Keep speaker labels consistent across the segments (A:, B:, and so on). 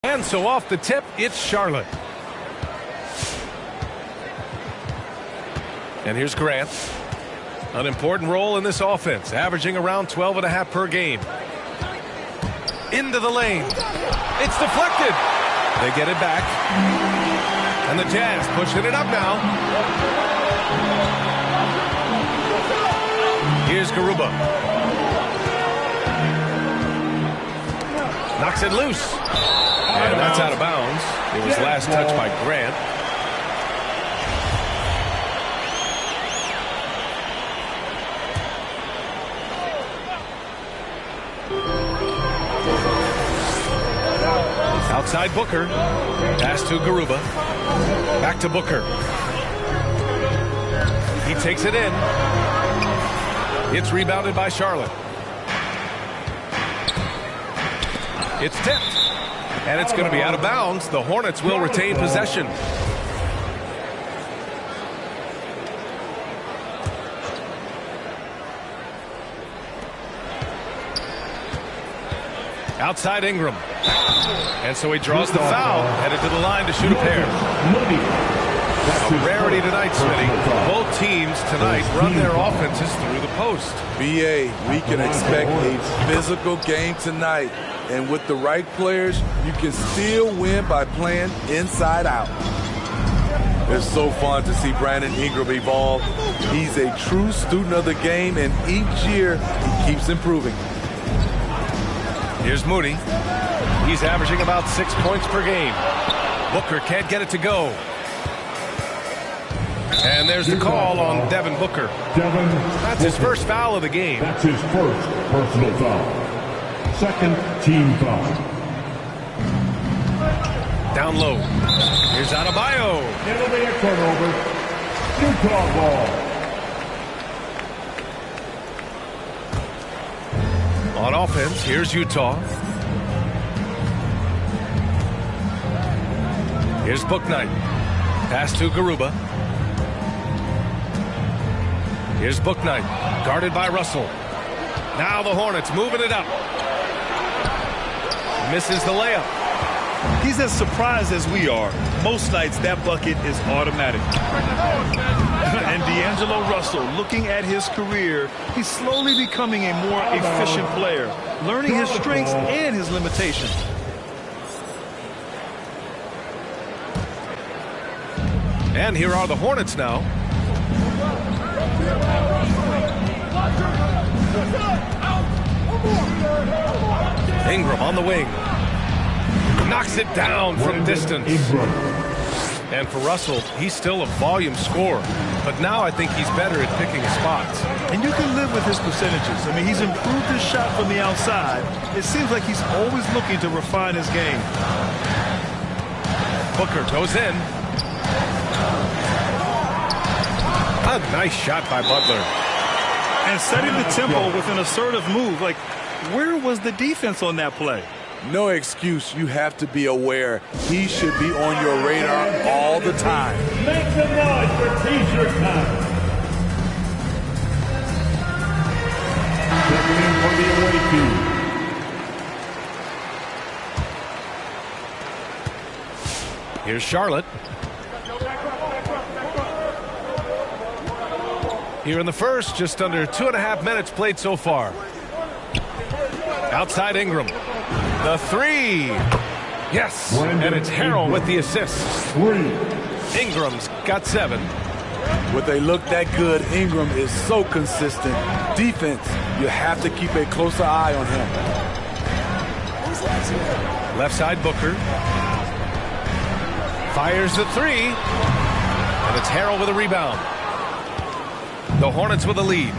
A: And so off the tip, it's Charlotte. And here's Grant. An important role in this offense, averaging around 12.5 per game. Into the lane. It's deflected. They get it back. And the Jazz pushing it up now. Here's Garuba. Knocks it loose. And that's out of bounds. It was last touched by Grant. Outside Booker. Pass to Garuba. Back to Booker. He takes it in. It's rebounded by Charlotte. It's tipped. And it's going to be out of bounds. The Hornets will retain possession. Outside Ingram. And so he draws the foul, headed to the line to shoot a pair. A rarity tonight, Smitty. Both teams tonight run their offenses through the post.
B: BA, we can expect a physical game tonight. And with the right players, you can still win by playing inside out. It's so fun to see Brandon Ingram evolve. He's a true student of the game, and each year he keeps improving.
A: Here's Moody. He's averaging about 6 points per game. Booker can't get it to go. And there's the call on Devin Booker. That's his first foul of the game.
C: That's his first personal foul. Second team foul.
A: Down low. Here's Adebayo.
C: It'll be a turnover. Utah ball.
A: On offense, here's Utah. Here's Bouknight. Pass to Garuba. Here's Bouknight. Guarded by Russell. Now the Hornets moving it up. Misses the layup.
D: He's as surprised as we are. Most nights that bucket is automatic. And D'Angelo Russell, looking at his career, he's slowly becoming a more efficient player, learning his strengths and his limitations.
A: And here are the Hornets now. Ingram on the wing. Knocks it down from distance. And for Russell, he's still a volume scorer. But now I think he's better at picking spots.
D: And you can live with his percentages. I mean, he's improved his shot from the outside. It seems like he's always looking to refine his game.
A: Booker goes in. A nice shot by Butler.
D: And setting the tempo with an assertive move. Like, where was the defense on that play?
B: No excuse. You have to be aware. He should be on your radar all the time.
C: Make some noise for T-shirt time. Checking in for the away team.
A: Here's Charlotte. Here in the first, just under 2.5 minutes played so far. Outside Ingram. The three. Yes. And it's Harrell with the assist. Ingram's got 7.
B: When they look that good, Ingram is so consistent. Defense, you have to keep a closer eye on him.
A: Left side Booker. Fires the 3. And it's Harrell with a rebound. The Hornets with a lead.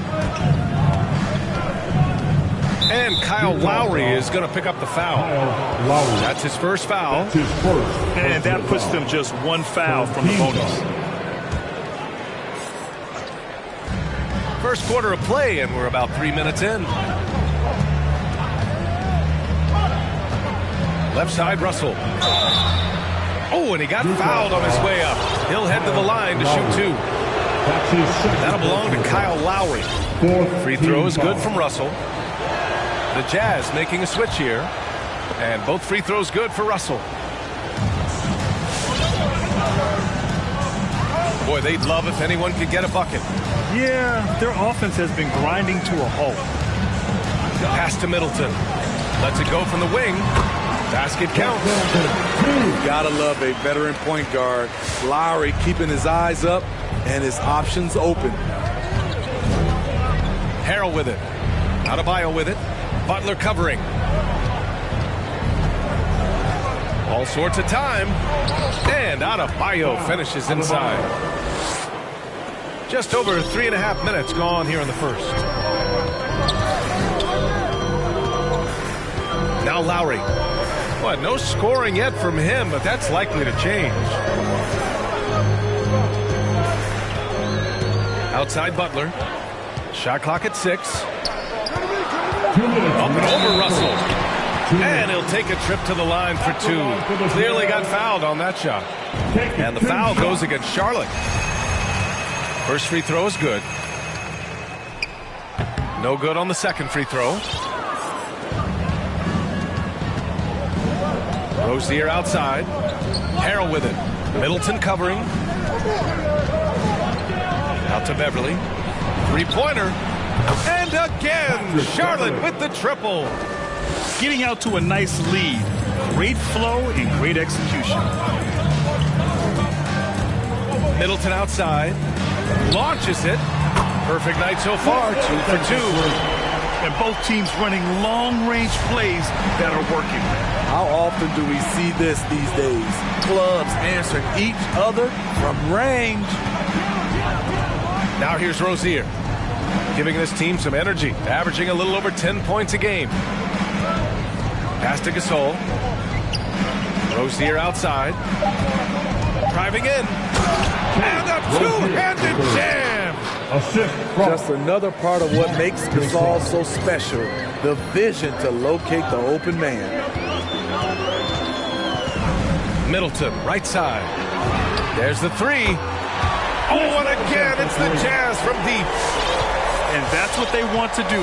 A: And Kyle Lowry is going to pick up the foul. That's his first foul.
D: And that puts them just 1 foul from the bonus.
A: First quarter of play, and we're about 3 minutes in. left side, Russell. Oh, and he got fouled on his way up. He'll head to the line to shoot 2. That'll belong to Kyle Lowry. Free throw is good from Russell. The Jazz making a switch here. And both free throws good for Russell. Boy, they'd love if anyone could get a bucket.
D: Yeah, their offense has been grinding to a halt.
A: Pass to Middleton. Lets it go from the wing. Basket counts.
B: Gotta love a veteran point guard. Lowry keeping his eyes up and his options open.
A: Harrell with it. Adebayo with it. Butler covering. All sorts of time. And Adebayo finishes inside. Just over 3.5 minutes gone here in the first. Now Lowry. What, no scoring yet from him, but that's likely to change. Outside Butler. Shot clock at 6. Up and over Russell. And he'll take a trip to the line for 2. Clearly got fouled on that shot. And the foul goes against Charlotte. First free throw is good. No good on the second free throw. Rozier outside. Harrell with it. Middleton covering. Out to Beverly. Three-pointer. And again, Charlotte with the triple.
D: Getting out to a nice lead. Great flow and great execution.
A: Middleton outside. Launches it. Perfect night so far. 2 for 2.
D: And both teams running long-range plays that are working.
B: How often do we see this these days? Clubs answering each other from range.
A: Now here's Rozier, giving this team some energy, averaging a little over 10 points a game. Pass to Gasol. Rozier outside. Driving in. And a two-handed jam.
B: Just another part of what makes Gasol so special, the vision to locate the open man.
A: Middleton, right side. There's the 3. Oh, and again, it's the Jazz from deep.
D: And that's what they want to do.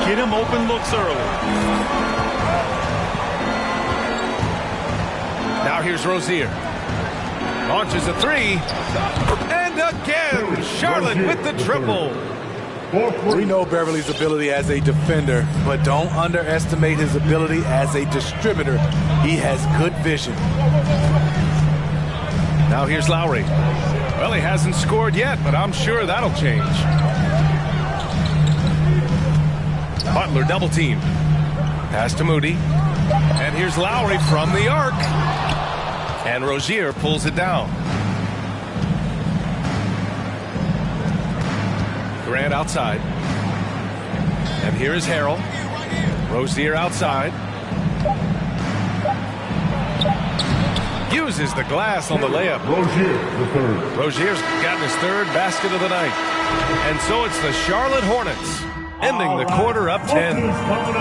D: Get him open looks early.
A: Now here's Rozier. Launches a 3. And again, Charlotte with the triple.
B: We know Beverly's ability as a defender, but don't underestimate his ability as a distributor. He has good vision.
A: Now here's Lowry. Well, he hasn't scored yet, but I'm sure that'll change. Butler double team. Pass to Moody. And here's Lowry from the arc. And Rozier pulls it down. Grant outside. And here is Harrell. Rozier outside. Uses the glass on the layup. Rozier's gotten his 3rd basket of the night. And so it's the Charlotte Hornets ending the quarter up 10.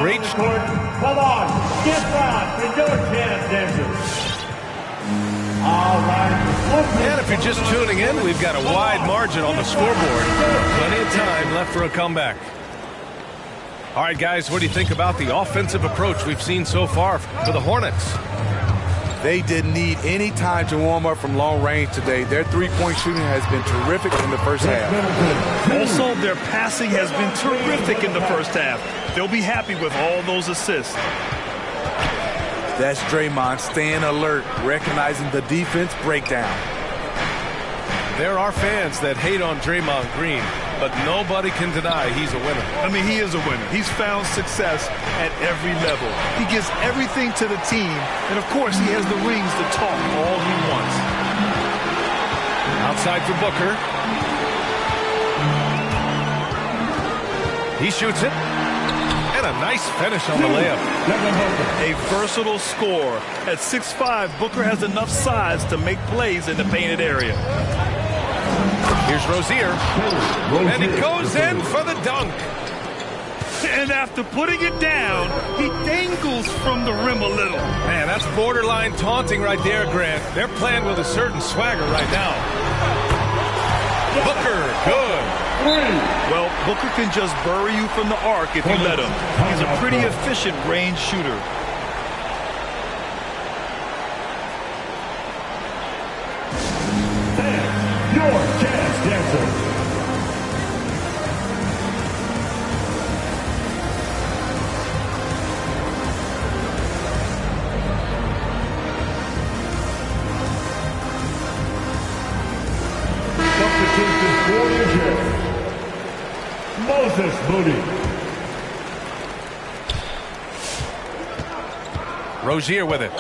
A: Great.
C: Come on, get back to your chance, dancers. All right.
A: And if you're just tuning in, we've got a wide margin on the scoreboard. Plenty of time left for a comeback. All right, guys, what do you think about the offensive approach we've seen so far for the Hornets?
B: They didn't need any time to warm up from long range today. Their three-point shooting has been terrific in the first half.
D: Also, their passing has been terrific in the first half. They'll be happy with all those assists.
B: That's Draymond staying alert, recognizing the defense breakdown.
A: There are fans that hate on Draymond Green, but nobody can deny he's a winner.
D: I mean, he is a winner. He's found success at every level. He gives everything to the team, and of course, he has the rings to talk all he wants.
A: Outside for Booker. He shoots it. And a nice finish on the layup.
D: A versatile scorer. At 6'5", Booker has enough size to make plays in the painted area.
A: Here's Rozier. And it goes in for the dunk.
D: And after putting it down, he dangles from the rim a little.
A: Man, that's borderline taunting right there, Grant. They're playing with a certain swagger right now. Booker, good.
D: Well, Booker can just bury you from the arc if you let him. He's a pretty efficient range shooter.
C: Your jazz dancer. Moses Moody.
A: Rozier with it.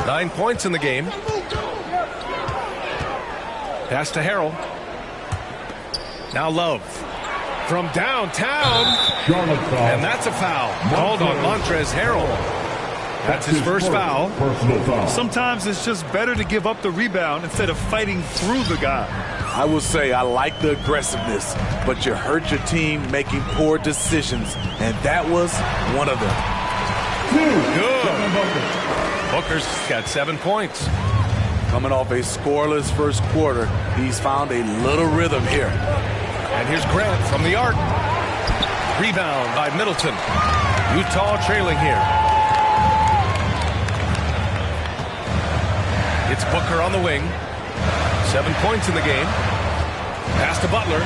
A: 9 points in the game. Pass to Harrell. Now Love. From downtown. And that's a foul. Called on Montrezl Harrell. That's his first foul.
D: Sometimes it's just better to give up the rebound instead of fighting through the guy.
B: I will say I like the aggressiveness, but you hurt your team making poor decisions, and that was one of them.
A: Good. Booker's got 7 points.
B: Coming off a scoreless first quarter, he's found a little rhythm here.
A: And here's Grant from the arc. Rebound by Middleton. Utah trailing here. It's Booker on the wing. 7 points in the game. Pass to Butler.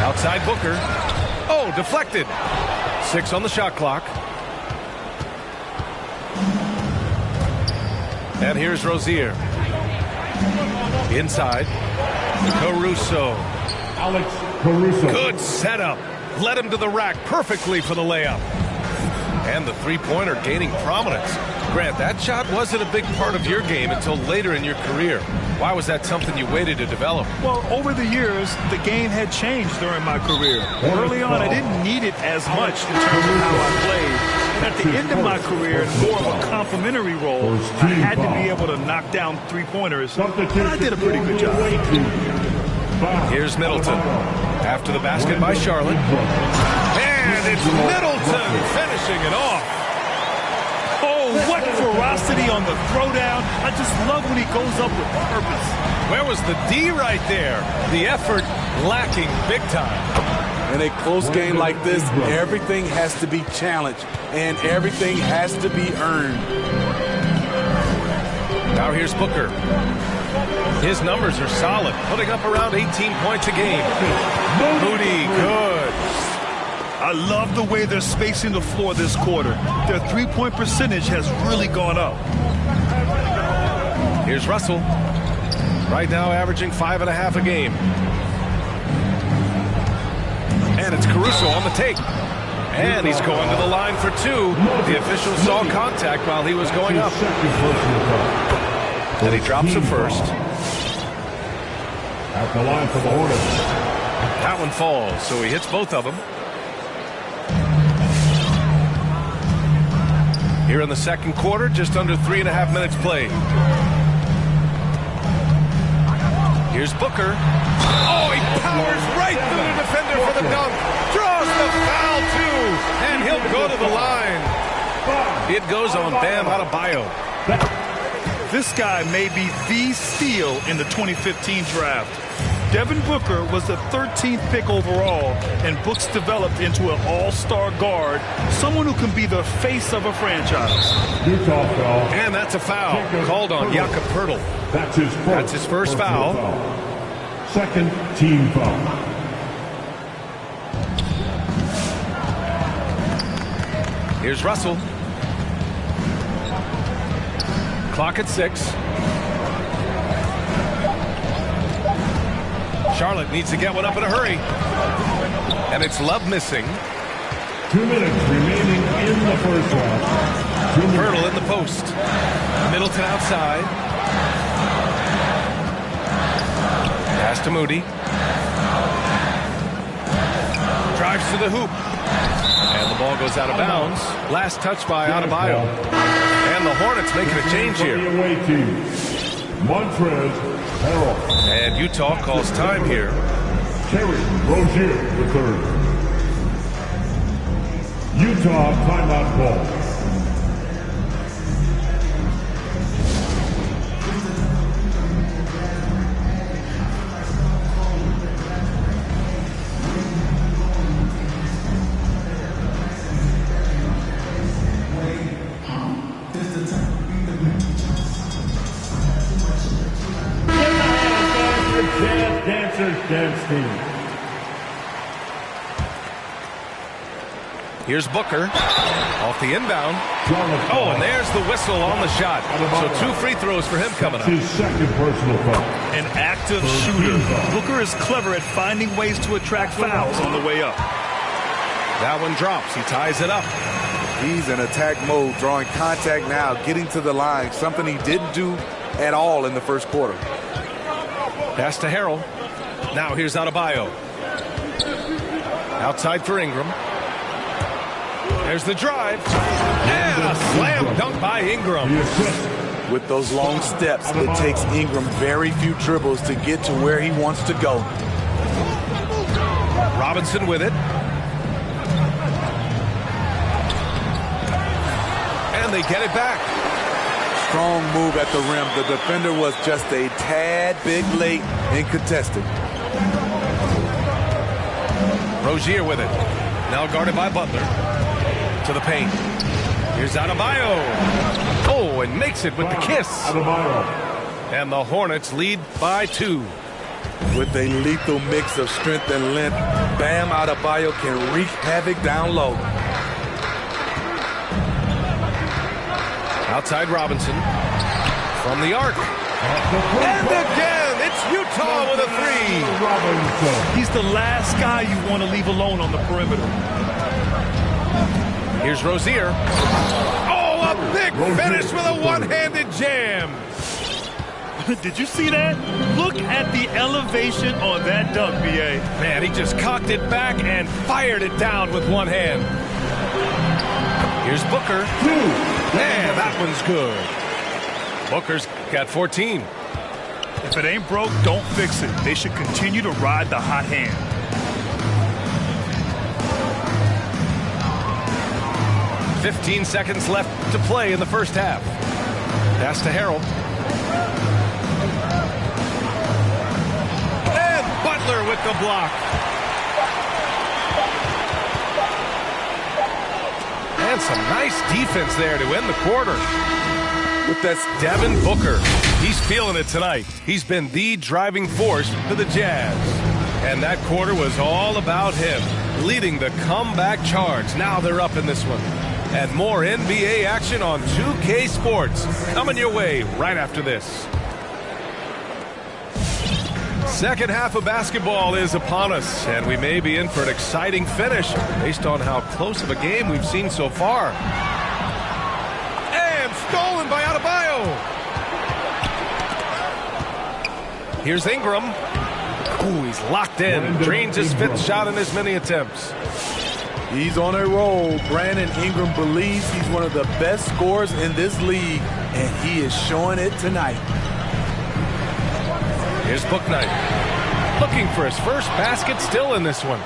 A: Outside Booker. Oh, deflected. 6 on the shot clock. And here's Rozier. Inside. Caruso.
C: Alex Caruso.
A: Good setup. Led him to the rack perfectly for the layup. And the three-pointer gaining prominence. Grant, that shot wasn't a big part of your game until later in your career. Why was that something you waited to develop?
D: Well, over the years, the game had changed during my career. Early on, I didn't need it as much in terms of how I played. At the end of my career, in more of a complimentary role, I had to be able to knock down three-pointers, and I did a pretty good job.
A: Here's Middleton. After the basket by Charlotte. And it's Middleton finishing it off.
D: Oh, what ferocity on the throwdown. I just love when he goes up with purpose.
A: Where was the D right there? The effort lacking big time.
B: In a close game like this, everything has to be challenged, and everything has to be earned.
A: Now here's Booker. His numbers are solid, putting up around 18 points a game. Moody, good.
D: I love the way they're spacing the floor this quarter. Their three-point percentage has really gone up.
A: Here's Russell. Right now averaging 5.5 a game. And it's Caruso on the take. And he's going to the line for 2. The official saw contact while he was going up. And he drops the first.
C: At the line for the Hornets.
A: That one falls, so he hits both of them. Here in the second quarter, just under 3.5 minutes played. Here's Booker. Oh, he powers right through the defender for the dunk. Draws the foul, too. And he'll go to the line. It goes on Bam Adebayo.
D: This guy may be the steal in the 2015 draft. Devin Booker was the 13th pick overall, and Books developed into an all-star guard, someone who can be the face of a franchise.
C: Utah foul.
A: And that's a foul called on Jakob Poeltl.
C: That's his first
A: foul.
C: Second team foul.
A: Here's Russell. Clock at 6. Charlotte needs to get one up in a hurry. And it's Love missing.
C: 2 minutes remaining in the first half.
A: Poeltl in the post. Middleton outside. Pass to Moody. Drives to the hoop. And the ball goes out of bounds. Last touch by Adebayo. And the Hornets making a change here.
C: Away team. Montrezl Harrell.
A: And Utah calls time here.
C: Terry Rozier the third. Utah timeout ball. Dance team.
A: Here's Booker off the inbound. Oh, and there's the whistle on the shot. So 2 free throws for him coming up.
C: His second personal foul.
D: An active shooter. Booker is clever at finding ways to attract fouls on the way up.
A: That one drops. He ties it up.
B: He's in attack mode, drawing contact now, getting to the line, something he didn't do at all in the first quarter.
A: Pass to Harrell. Now here's Adebayo. Outside for Ingram. There's the drive. And a slam dunk by Ingram.
B: With those long steps, it takes Ingram very few dribbles to get to where he wants to go.
A: Robinson with it. And they get it back.
B: Strong move at the rim. The defender was just a tad bit late in contesting.
A: Rozier with it. Now guarded by Butler. To the paint. Here's Adebayo. Oh, and makes it with the kiss. And the Hornets lead by 2.
B: With a lethal mix of strength and length, Bam Adebayo can wreak havoc down low.
A: Outside Robinson. From the arc. And again, it's Utah with a 3.
D: He's the last guy you want to leave alone on the perimeter.
A: Here's Rozier. Oh, a big finish with a one-handed jam.
D: Did you see that? Look at the elevation on that dunk, B.A.
A: Man, he just cocked it back and fired it down with one hand. Here's Booker. Man, that one's good. Booker's got 14.
D: If it ain't broke, don't fix it. They should continue to ride the hot hand.
A: "15 seconds left to play in the first half. Pass to Harrell. And Butler with the block. And some nice defense there to end the quarter.
B: With that
A: Devin Booker. He's feeling it tonight. He's been the driving force for the Jazz. And that quarter was all about him, leading the comeback charge. Now they're up in this one. And more NBA action on 2K Sports coming your way right after this. Second half of basketball is upon us, and we may be in for an exciting finish based on how close of a game we've seen so far. And stolen by Adebayo. Here's Ingram. Ooh, he's locked in. Drains his 5th shot in as many attempts.
B: He's on a roll. Brandon Ingram believes he's one of the best scorers in this league, and he is showing it tonight.
A: Here's Bouknight. Looking for his first basket still in this one.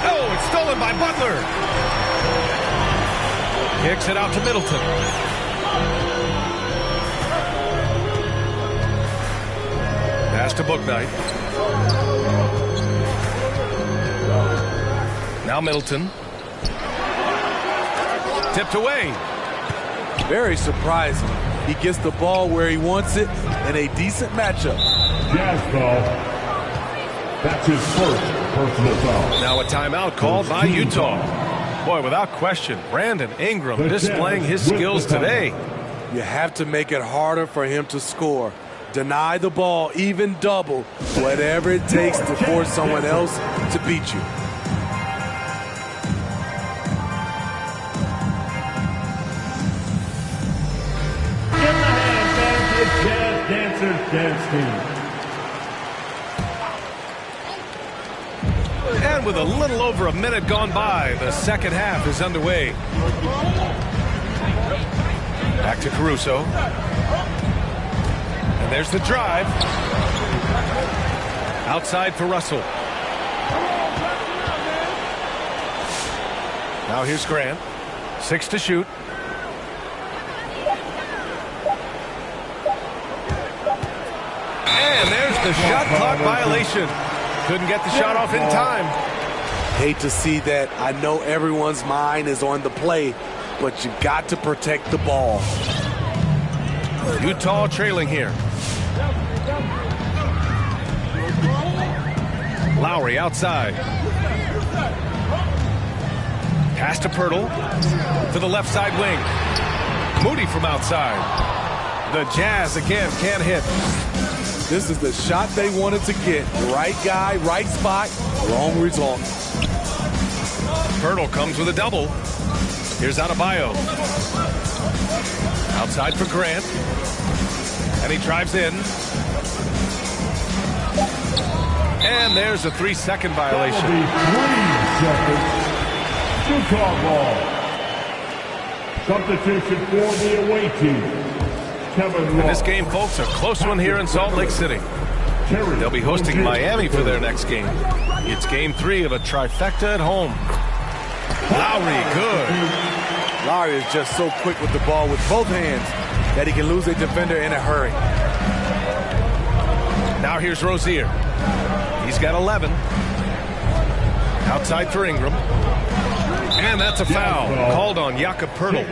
A: Oh, it's stolen by Butler. Kicks it out to Middleton. Pass to Bouknight. Now Middleton. Tipped away.
B: Very surprising. He gets the ball where he wants it in a decent matchup.
C: Jazz foul. That's his first personal foul.
A: Now a timeout called by Utah. Boy, without question, Brandon Ingram displaying his skills today.
B: You have to make it harder for him to score. Deny the ball, even double, whatever it takes to force someone else to beat you.
C: Dance team.
A: And with a little over a minute gone by, the second half is underway. Back to Caruso. And there's the drive. Outside for Russell. Now here's Grant. 6 to shoot. And there's the shot clock violation. Couldn't get the shot off in time.
B: Hate to see that. I know everyone's mind is on the play, but you got to protect the ball.
A: Utah trailing here. Lowry outside. Pass to Pirtle. To the left side wing. Moody from outside. The Jazz again can't hit.
B: This is the shot they wanted to get. Right guy, right spot, wrong result.
A: Pirtle comes with a double. Here's Adebayo. Outside for Grant. And he drives in. And there's a 3-second violation.
C: 3 seconds. Utah ball. Substitution for the away team.
A: And this game, folks, a close one here in Salt Lake City. They'll be hosting Miami for their next game. It's game 3 of a trifecta at home. Lowry, good.
B: Lowry is just so quick with the ball with both hands that he can lose a defender in a hurry.
A: Now here's Rozier. He's got 11. Outside for Ingram. And that's a foul called on Jakob Pirtle.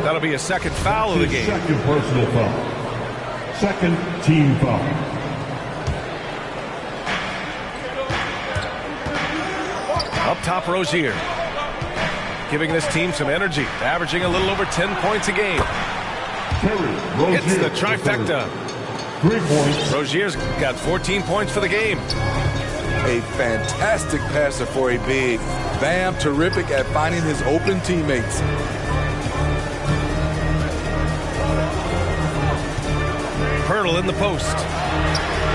A: That'll be a second foul of the game.
C: Second personal foul. Second team foul.
A: Up top, Rozier. Giving this team some energy. Averaging a little over 10 points a game. It's the trifecta.
C: 3 points.
A: Rozier's got 14 points for the game.
B: A fantastic passer for a big. Bam, terrific at finding his open teammates.
A: Pirtle in the post.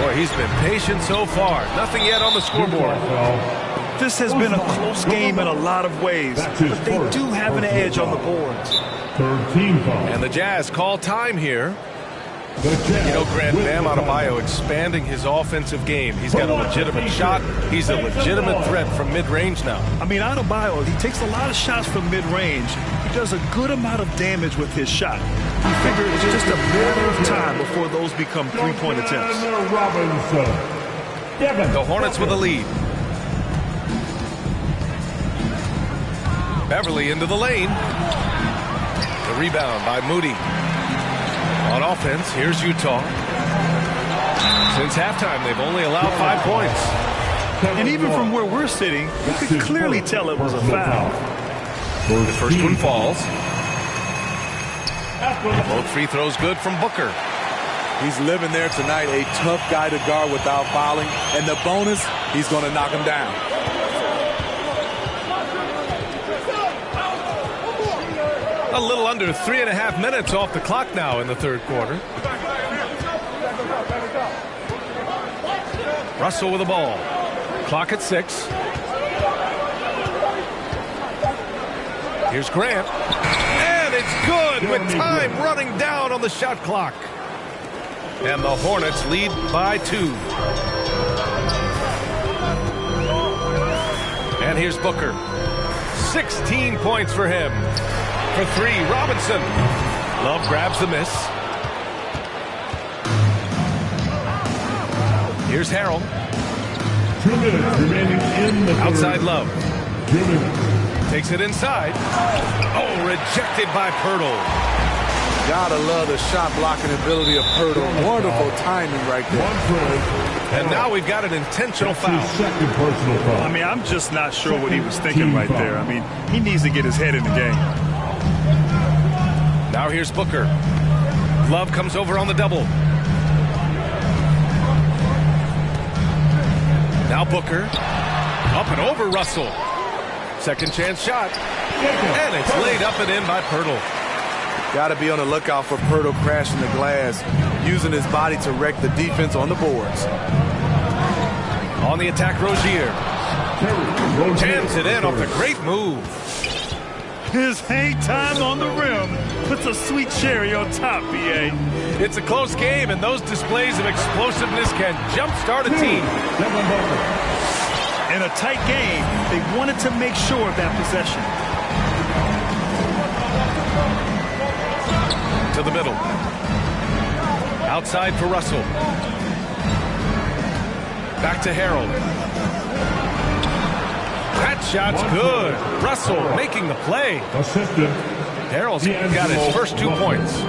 A: Boy, he's been patient so far. Nothing yet on the scoreboard.
D: This has been a close game in a lot of ways, but they do have an edge on the boards.
C: Third team foul.
A: And the Jazz call time here. You know, Grant, Bam Adebayo expanding his offensive game. He's got a legitimate shot. He's a legitimate threat from mid-range now.
D: I mean, Adebayo, he takes a lot of shots from mid-range. He does a good amount of damage with his shot. You figure it's just a matter of time before those become three-point attempts.
A: The Hornets with a lead. Beverly into the lane. The rebound by Moody. On offense, here's Utah. Since halftime, they've only allowed 5 points.
D: And even from where we're sitting, you could clearly tell it was a foul.
A: The first one falls. Both free throws good from Booker.
B: He's living there tonight, a tough guy to guard without fouling. And the bonus, he's going to knock him down.
A: A little under 3.5 minutes off the clock now in the third quarter. Russell with the ball. Clock at 6. Here's Grant. And it's good with time running down on the shot clock. And the Hornets lead by 2. And here's Booker. 16 points for him. For 3, Robinson. Love grabs the miss. Here's Harrell.
C: 2 minutes remaining in the
A: outside
C: third.
A: Love.
C: 2 minutes.
A: Takes it inside. Oh, rejected by Pirtle.
B: Gotta love the shot blocking ability of Pirtle. Wonderful timing right there.
A: And now we've got an intentional foul.
C: Second personal foul.
D: I mean, I'm just not sure what he was thinking right there. I mean, he needs to get his head in the game.
A: Now here's Booker. Love comes over on the double. Now Booker. Up and over Russell. Second chance shot. And it's laid up and in by Pirtle.
B: Got to be on the lookout for Pirtle crashing the glass, using his body to wreck the defense on the boards.
A: On the attack, Rozier. Jams it in off the great move.
D: His hang time on the rim puts a sweet cherry on top, B.A.
A: It's a close game, and those displays of explosiveness can jumpstart a team.
D: In a tight game, they wanted to make sure of that possession.
A: To the middle. Outside for Russell. Back to Harold. That shot's good. Russell making the play.
C: Assistant.
A: Harold's got his first 2 points.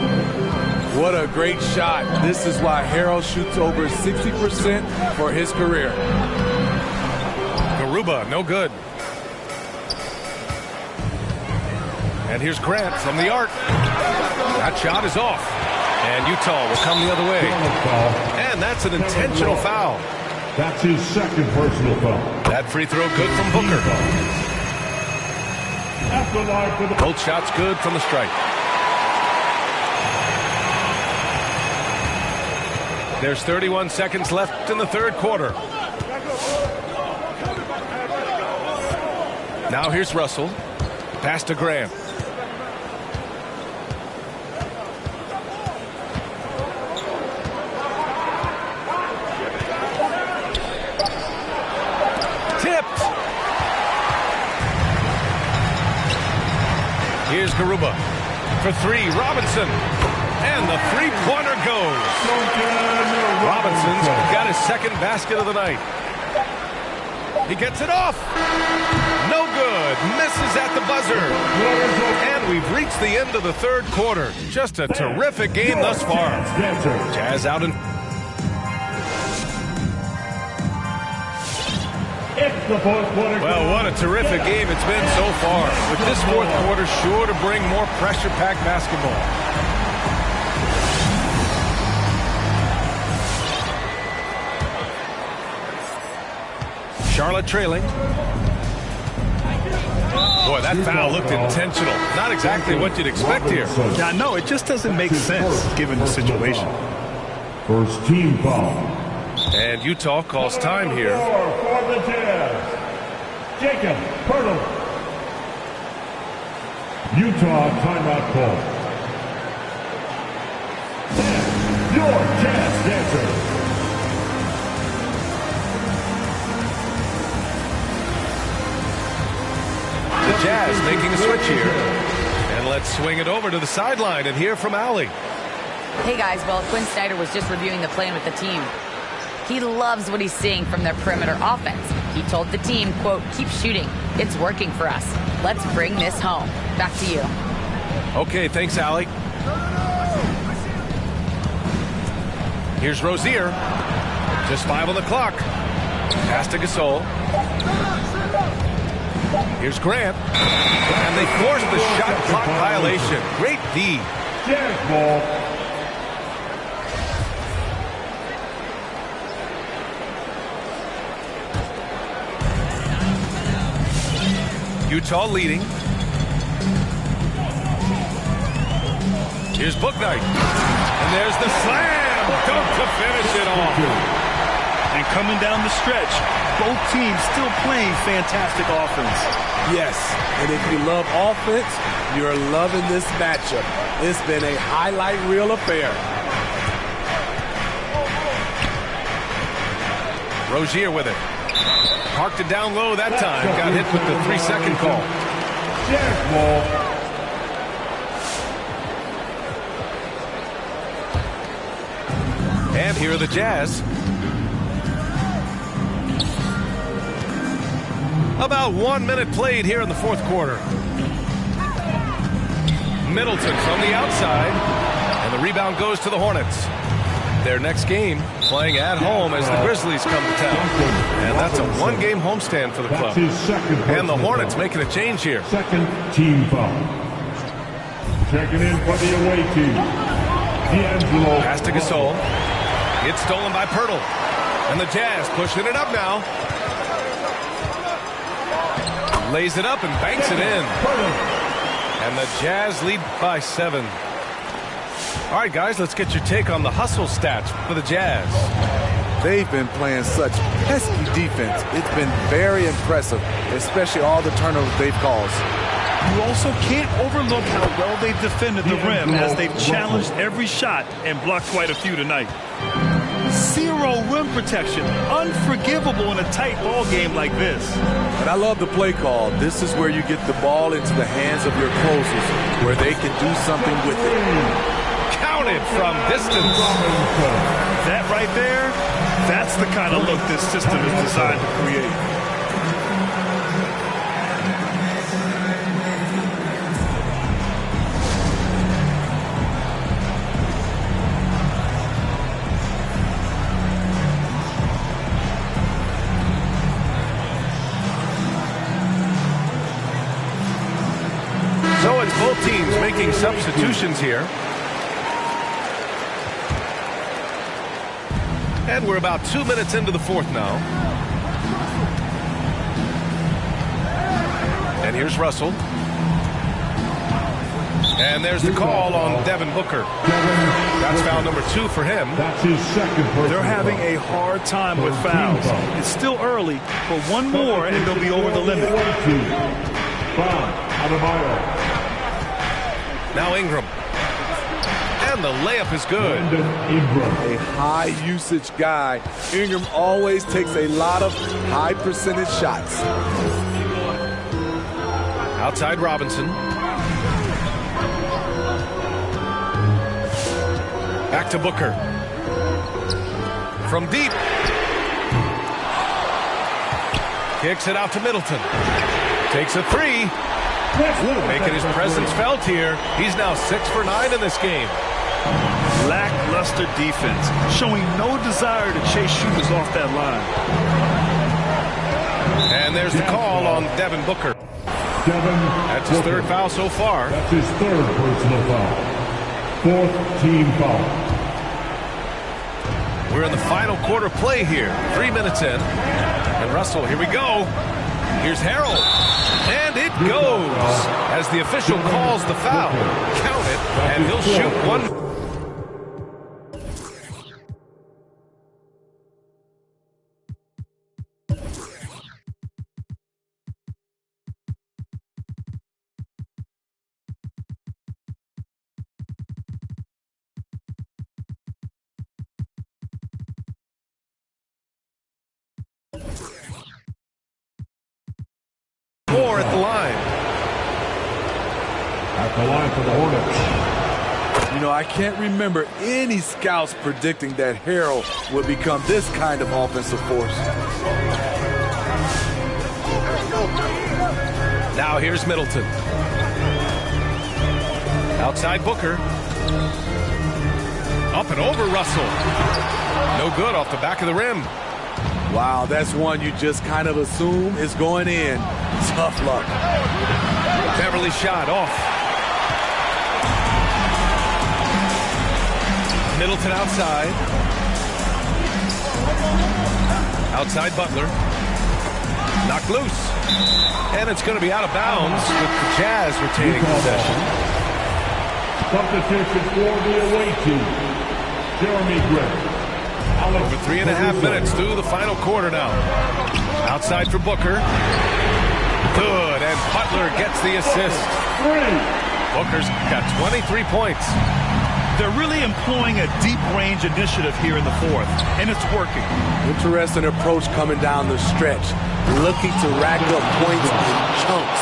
B: What a great shot. This is why Harold shoots over 60% for his career.
A: Garuba, no good. And here's Grant from the arc. That shot is off. And Utah will come the other way. And that's an intentional foul.
C: That's his second personal foul.
A: That free throw good from Booker. Both shots good from the stripe. There's 31 seconds left in the third quarter. Now here's Russell. Pass to Graham. Here's Garuba for three. Robinson. And the three-pointer goes. Robinson's got his second basket of the night. He gets it off. No good. Misses at the buzzer. And we've reached the end of the third quarter. Just a terrific game thus far. Jazz out in... Well, what a terrific game it's been so far. With this fourth quarter sure to bring more pressure-packed basketball. Charlotte trailing. Boy, that foul looked intentional. Not exactly what you'd expect here.
D: Yeah, no, it just doesn't make sense given the situation.
C: First team foul.
A: And Utah calls time here.
C: For the Jazz, Jacob Pirtle. Utah timeout call. And your Jazz dancer.
A: The Jazz making a switch here. And let's swing it over to the sideline and hear from Allie.
E: Hey guys, well, Quinn Snyder was just reviewing the plan with the team. He loves what he's seeing from their perimeter offense. He told the team, quote, keep shooting. It's working for us. Let's bring this home. Back to you.
A: Okay, thanks, Allie. Here's Rozier. Just 5 on the clock. Pass to Gasol. Here's Grant. And they force the shot clock violation. Great D.
C: Jazz ball.
A: Utah leading. Here's Bouknight. And there's the slam. Dunk to finish it off.
D: And coming down the stretch, both teams still playing fantastic offense.
B: Yes, and if you love offense, you're loving this matchup. It's been a highlight reel affair.
A: Rozier with it. Parked it down low that time. Got hit with the 3-second call.
C: Jazz ball.
A: And here are the Jazz. About 1 minute played here in the fourth quarter. Middleton from the outside. And the rebound goes to the Hornets. Their next game playing at home as the Grizzlies come to town. And that's a one-game homestand for the club. And the Hornets making a change here.
C: Second team foul. Checking in for the away team. D'Angelo.
A: Pass to Gasol. It's stolen by Pirtle. And the Jazz pushing it up now. Lays it up and banks it in. And the Jazz lead by 7. All right, guys, let's get your take on the hustle stats for the Jazz.
B: They've been playing such pesky defense. It's been very impressive, especially all the turnovers they've caused.
D: You also can't overlook how well they've defended the rim as they've challenged every shot and blocked quite a few tonight.
B: See
D: Zero rim protection. Unforgivable in a tight ball game like this.
B: And I love the play call. This is where you get the ball into the hands of your closers, where they can do something with it.
A: Counted from distance.
D: That right there, that's the kind of look this system is designed to create.
A: So it's both teams making substitutions here. And we're about 2 minutes into the fourth now. And here's Russell. And there's the call on Devin Booker. That's foul number 2 for him.
C: That's his second personal
D: They're having a hard time with fouls. It's still early, but one more and they'll be over the limit.
A: Now Ingram. And the layup is good.
B: A high usage guy. Ingram always takes a lot of high percentage shots.
A: Outside Robinson. Back to Booker. From deep. Kicks it out to Middleton. Takes a three. Making his presence felt here. He's now 6 for 9 in this game.
D: Lackluster defense, showing no desire to chase shooters off that line.
A: And there's the call on Devin Booker. That's his third foul so far.
C: That's his third personal foul. Fourth team foul.
A: We're in the final quarter play here. 3 minutes in. And Russell, here we go. Here's Harold. And it goes as the official calls the foul. Count it, and he'll shoot one. More at the line.
C: At the line for the Hornets.
B: You know, I can't remember any scouts predicting that Harold would become this kind of offensive force.
A: Now here's Middleton. Outside Booker. Up and over Russell. No good off the back of the rim.
B: Wow, that's one you just kind of assume is going in. Tough luck.
A: Beverly shot off. Middleton outside. Outside Butler. Knocked loose. And it's going to be out of bounds with the Jazz retaining possession.
C: Substitution for the away team. Jeremy Grant.
A: Over 3.5 minutes through the final quarter now. Outside for Booker. Good, and Butler gets the assist. Booker's got 23 points.
D: They're really employing a deep range initiative here in the fourth, and it's working.
B: Interesting approach coming down the stretch. Looking to rack up points in chunks.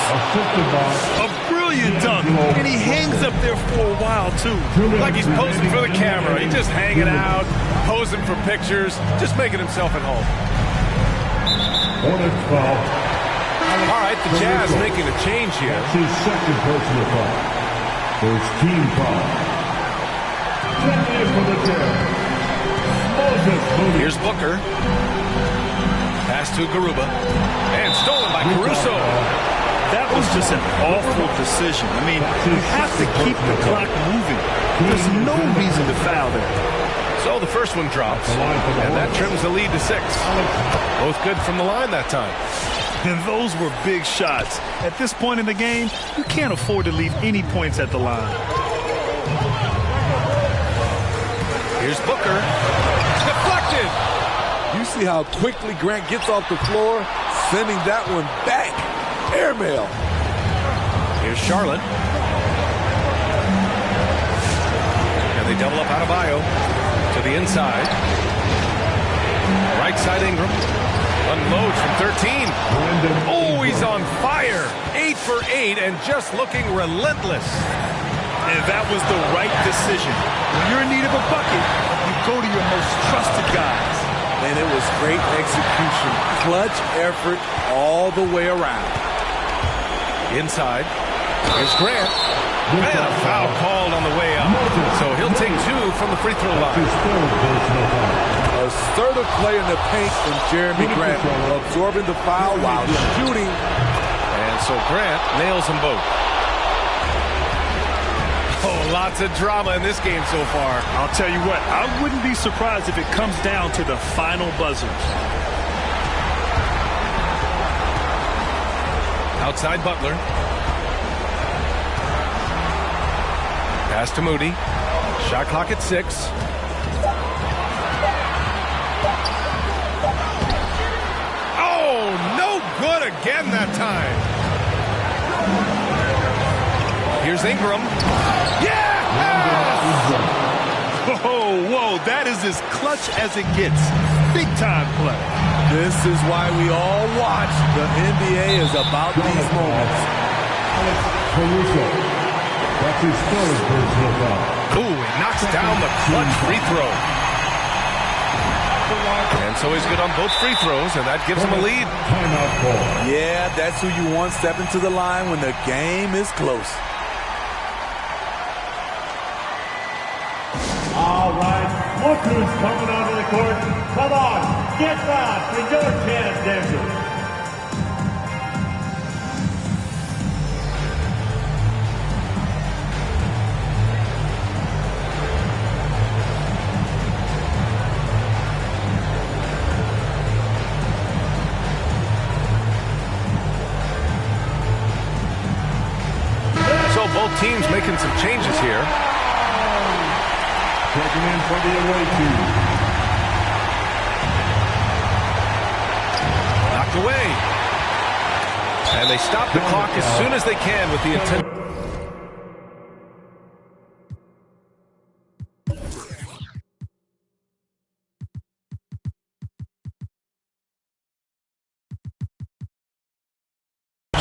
D: A brilliant dunk, and he hangs up there for a while, too.
A: Like he's posing for the camera. He's just hanging out, posing for pictures, just making himself at home.
C: Hornets foul.
A: All right, the Jazz making a change here.
C: That's his second personal foul. First team foul. Checking in for the Jazz.
A: Here's Booker. Pass to Garuba. And stolen by Caruso.
D: That was just an awful decision. I mean, you have to keep the clock moving. There's no reason to foul there.
A: So the first one drops, and that trims the lead to 6. Both good from the line that time.
D: And those were big shots. At this point in the game, you can't afford to leave any points at the line.
A: Here's Booker. Deflected.
B: You see how quickly Grant gets off the floor, sending that one back. Airmail.
A: Here's Charlotte. And they double up Adebayo to the inside. Right side Ingram. Unloads from 13. Oh, he's on fire. 8 for 8 and just looking relentless.
D: And that was the right decision. When you're in need of a bucket, you go to your most trusted guys.
B: And it was great execution. Clutch effort all the way around.
A: Inside. Here's Grant. And a foul called on the way up. So he'll take 2 from the free throw line.
B: Assertive play in the paint from Jeremy Grant, absorbing the foul while shooting.
A: And so Grant nails them both. Oh, lots of drama in this game so far.
D: I'll tell you what, I wouldn't be surprised if it comes down to the final buzzers.
A: Outside Butler. Pass to Moody. Shot clock at 6. Oh, no good again that time. Here's Ingram. Yeah!
D: Whoa, that is as clutch as it gets. Big time play.
B: This is why we all watch. The NBA is about these moments.
A: Ooh, he knocks down the clutch free throw. And so he's good on both free throws, and that gives him a lead.
B: Yeah, that's who you want stepping to the line when the game is close.
C: All right, look who's coming onto the court. Come on, get back to your chance, Denver.
A: So both teams making some changes here.
C: Checking in for the away team.
A: Knocked away. And they stop the clock as soon as they can with the intent.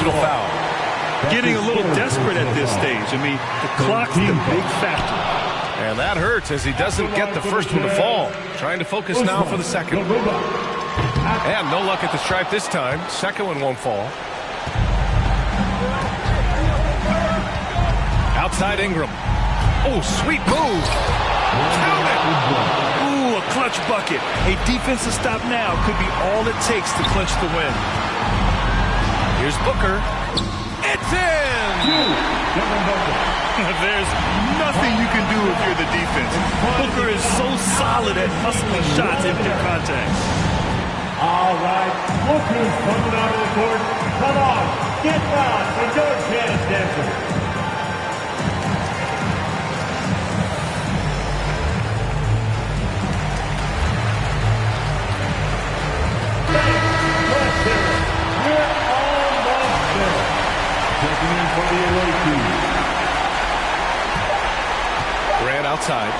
A: Foul.
D: Getting a little desperate at this stage. I mean, the clock's the big factor.
A: And that hurts as he doesn't get the first one to fall. Trying to focus now for the second. And no luck at the stripe this time. Second one won't fall. Outside Ingram. Oh, sweet move. Count it.
D: Ooh, a clutch bucket. A defensive stop now could be all it takes to clinch the win.
A: Here's Booker. It's in!
D: There's nothing you can do if you're the defense. Booker is so solid at hustling shots into contact.
C: All right, look who's coming onto the court. Come on, get back to your chance, Denver.
A: Grant outside.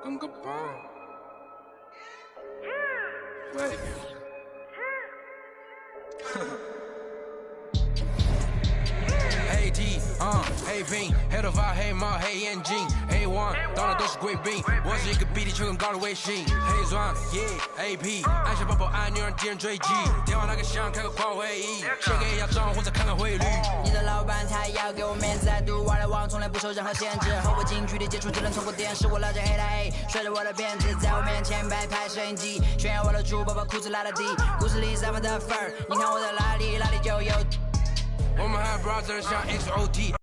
F: 跟个棒。喂。黑 T， 黑 P， 黑头发，黑猫，黑眼睛，黑王，到哪都是贵宾。我是一个比地球更高的卫星，黑钻，AP， 按下抱抱按钮让敌人追击。电话那个响，开个跨会议，写给亚装或者看看汇率。你的老板他要给我面子，I do what I want，从来不受任何限制。和我近距离接触只能通过电视，我拉着黑的 A， 甩着我的辫子，在我面前摆拍摄影机，炫耀我的猪宝宝裤子拉的低，故事里散发的粉儿，你看我在哪里，哪里就有。我们还 brother 像 XOT。